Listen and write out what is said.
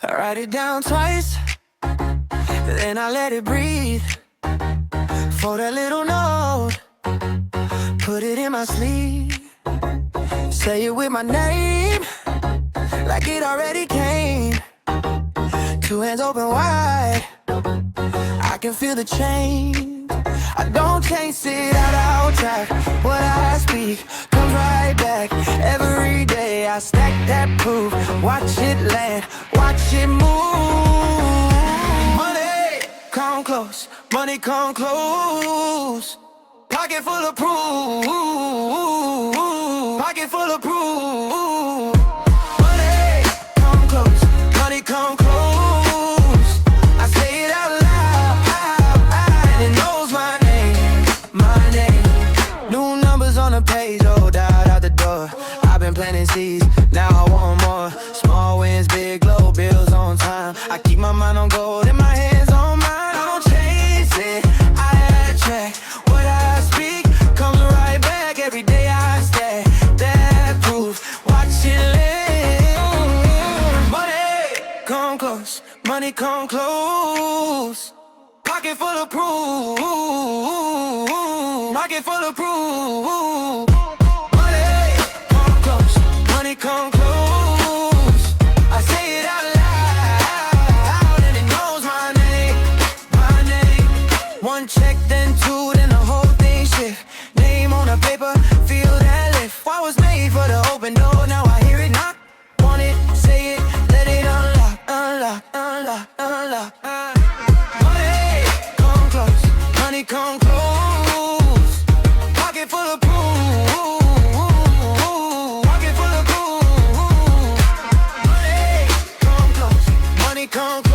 I write it down twice, then I let it breathe. For that little note, put it in my sleeve. Say it with my name, like it already came. Two hands open wide, I can feel the change. I don't chase it out track. What I speak comes right back. Every day I stack that proof. Watch it land, watch it move. Money, come close. Money, come close. Pocket full of proof. Pocket full of proof. Money, come close. Money, come close. I say it out loud, and it knows my name, my name. New numbers on the page, oh, doubt out the door. I've been planting seeds, now I want more. Small wins, big low bills on time. I keep my mind on gold and my hands on mine. I don't chase it, I attract. What I speak comes right back. Every day I stack that proof. Watch it live. Money, come close. Money, come close. Pocket full of proof. Pocket full of proof. Money, come close. Money, come close. I say it out loud, and it knows my name, my name. One check, then two, then the whole thing shift. Name on the paper, feel that lift. I was made for the open door, now I hear it knock. Want it, say it, let it unlock, unlock, unlock, unlock. Money, come close. Money, come close. Pocket full of proof. Pocket full of proof. Money, come close. Money, come close.